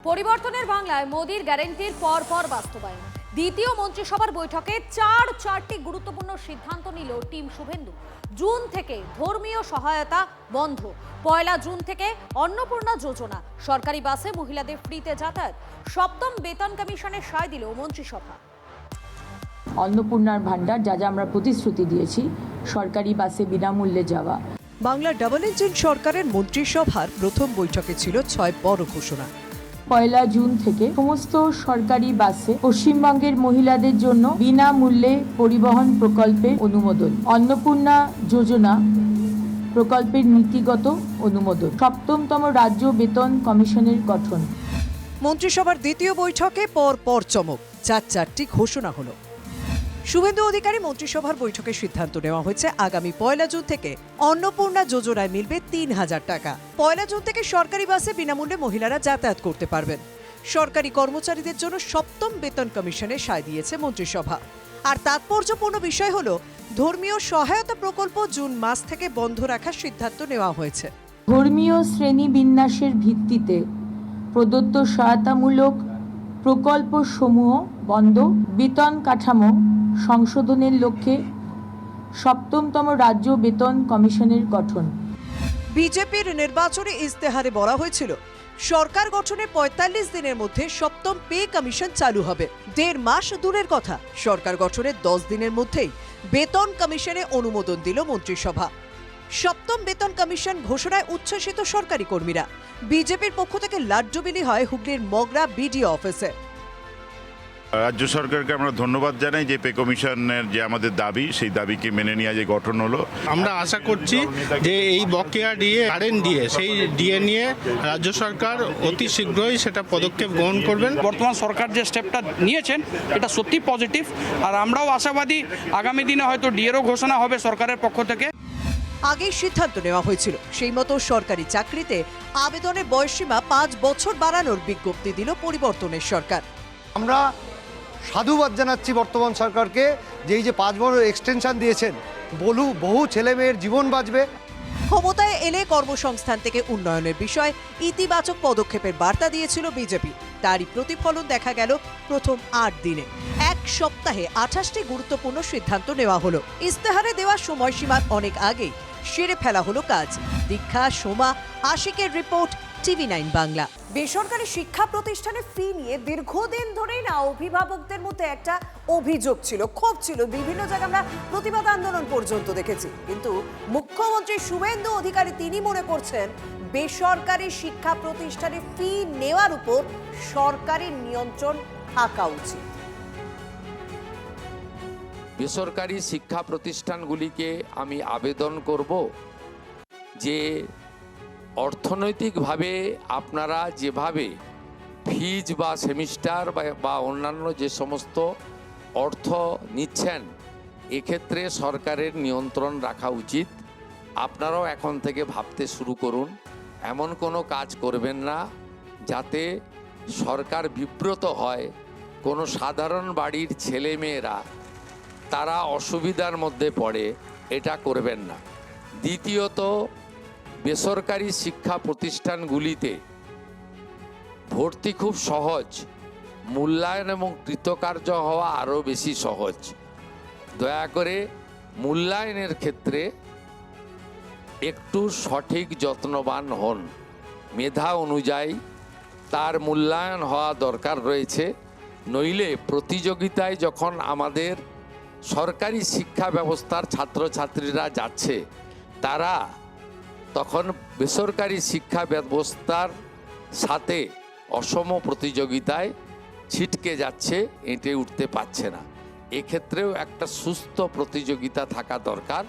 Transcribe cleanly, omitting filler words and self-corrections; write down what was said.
পরিবর্তনের বাংলায় মোদির গ্যারান্টির পর বাস্তবায়ন। দ্বিতীয় মন্ত্রিসভার বৈঠকে চারটি গুরুত্বপূর্ণ সিদ্ধান্ত নিল টিম শুভেন্দু। জুন থেকে ধর্মীয় সহায়তা বন্ধ, 1 জুন থেকে অন্নপূর্ণা যোজনা, সরকারি বাসে মহিলাদের ফ্রিতে যাতায়াত, সপ্তম বেতন কমিশনের সায় দিল মন্ত্রিসভা। অন্নপূর্ণার ভান্ডার যা আমরা প্রতিশ্রুতি দিয়েছি, সরকারি বাসে বিনামূল্যে যাওয়া। বাংলা ডাবল ইঞ্জিন সরকারের মন্ত্রিসভার প্রথম বৈঠকে ছিল 6 বড় ঘোষণা। 1 জুন থেকে সমস্ত সরকারি বাসে পশ্চিমবঙ্গের মহিলাদের জন্য বিনামূল্যে পরিবহন প্রকল্পের অনুমোদন, অন্নপূর্ণা যোজনা প্রকল্পের নীতিগত অনুমোদন, সপ্তমতম রাজ্য বেতন কমিশনের গঠন। মন্ত্রিসভার দ্বিতীয় বৈঠকে পর চমক, চারটি ঘোষণা হলো। শুভেন্দু অধিকারী মন্ত্রিসভার বৈঠকে সিদ্ধান্ত নেওয়া হয়েছে আগামী 1 জুন থেকে অন্নপূর্ণা যোজনায় মিলবে 3000 টাকা। 1 জুন থেকে সরকারি বাসে বিনামূল্যে মহিলারা যাতায়াত করতে পারবেন। সরকারি কর্মচারীদের জন্য সপ্তম বেতন কমিশনের সায় দিয়েছে মন্ত্রিসভা। আর তাৎপর্যপূর্ণ বিষয় হলো ধর্মীয় সহায়তা প্রকল্প জুন মাস থেকে বন্ধ রাখার সিদ্ধান্ত নেওয়া হয়েছে। ধর্মীয় শ্রেণী বিন্যাসের ভিত্তিতে প্রদত্ত সহায়তামূলক প্রকল্পসমূহ বন্ধ, বেতন কাঠামো সংশোধনের লক্ষ্যে সপ্তমতম রাজ্য বেতন কমিশনের গঠন। বিজেপির নির্বাচনী ইস্তেহারে বলা হয়েছিল সরকার গঠনের 45 দিনের মধ্যে সপ্তম পে কমিশন চালু হবে। 1.5 মাস দূরের কথা, সরকার গঠনের 10 দিনের মধ্যেই বেতন কমিশনে অনুমোদন দিল মন্ত্রিসভা। সপ্তম বেতন কমিশন ঘোষণায় উচ্ছ্বসিত সরকারি কর্মীরা। বিজেপির পক্ষ থেকে লাড্ডু বিলি হয় হুগলির মগরা বিডিও অফিসে। রাজ্য সরকারকে আমরা ধন্যবাদ জানাই যে পে কমিশনের যে আমাদের দাবি, সেই দাবিকে মেনে নিয়ে যে গঠন হলো। আমরা আশা করছি যে এই বকেয়া ডিএ কারেন্ট ডিএ সেই ডিএ নিয়ে রাজ্য সরকার অতি শীঘ্রই সেটা পদক্ষেপ গ্রহণ করবেন। বর্তমান সরকার যে স্টেপটা নিয়েছেন এটা সত্যি পজিটিভ, আর আমরাও আশাবাদী আগামী দিনে হয়তো ডিএরও ঘোষণা হবে সরকারের পক্ষ থেকে। আগেই সিদ্ধান্ত নেওয়া হয়েছিল সেই মতো সরকারি চাকরিতে আবেদনের বয়সসীমা 5 বছর বাড়ানোর বিজ্ঞপ্তি দিল পরিবর্তনের সরকার। আমরা সাধুবাদ জানাচ্ছি বর্তমান সরকারকে যে এই যে 5 বছর এক্সটেনশন দিয়েছেন, বহু ছেলে মেয়ের জীবন বাঁচবে। ক্ষমতায় এলে কর্মসংস্থান থেকে উন্নয়নের বিষয় ইতিবাচক পদক্ষেপের বার্তা দিয়েছিল বিজেপি। তারই প্রতিফলন দেখা গেল প্রথম 8 দিনে। 1 সপ্তাহে 28টি গুরুত্বপূর্ণ সিদ্ধান্ত নেওয়া হলো। ইস্তেহারে দেওয়া সময়সীমার অনেক আগেই সেরে ফেলা হলো কাজ। দীক্ষা, সোমা, আশিকের রিপোর্ট, TV9 বাংলা। বেসরকারি শিক্ষা প্রতিষ্ঠানে ফি নিয়ে দীর্ঘদিন ধরেই না অভিভাবকদের মধ্যে একটা অভিযোগ ছিল, ক্ষোভ ছিল। বিভিন্ন জায়গায় আমরা প্রতিবাদ আন্দোলন পর্যন্ত দেখেছি। কিন্তু মুখ্যমন্ত্রী শুভেন্দু অধিকারী তিনি মনে করছেন বেসরকারি শিক্ষা প্রতিষ্ঠানে ফি নেওয়ার উপর সরকারি নিয়ন্ত্রণ থাকা উচিত। বেসরকারি শিক্ষা প্রতিষ্ঠানগুলিকে আমি আবেদন করব যে অর্থনৈতিকভাবে আপনারা যেভাবে ফিজ বা সেমিস্টার বা অন্যান্য যে সমস্ত অর্থ নিচ্ছেন, এক্ষেত্রে সরকারের নিয়ন্ত্রণ রাখা উচিত। আপনারাও এখন থেকে ভাবতে শুরু করুন, এমন কোনো কাজ করবেন না যাতে সরকার বিব্রত হয়, কোনো সাধারণ বাড়ির ছেলেমেয়েরা তারা অসুবিধার মধ্যে পড়ে, এটা করবেন না। দ্বিতীয়ত, বেসরকারি শিক্ষা প্রতিষ্ঠানগুলিতে ভর্তি খুব সহজ, মূল্যায়ন এবং কৃতকার্য হওয়া আরও বেশি সহজ। দয়া করে মূল্যায়নের ক্ষেত্রে একটু সঠিক যত্নবান হন। মেধা অনুযায়ী তার মূল্যায়ন হওয়া দরকার রয়েছে। নইলে প্রতিযোগিতায় যখন আমাদের সরকারি শিক্ষা ব্যবস্থার ছাত্রছাত্রীরা যাচ্ছে, তারা তখন বেসরকারি শিক্ষা ব্যবস্থার সাথে অসম প্রতিযোগিতায় ছিটকে যাচ্ছে, এঁটে উঠতে পারছে না। এক্ষেত্রেও একটা সুস্থ প্রতিযোগিতা থাকা দরকার।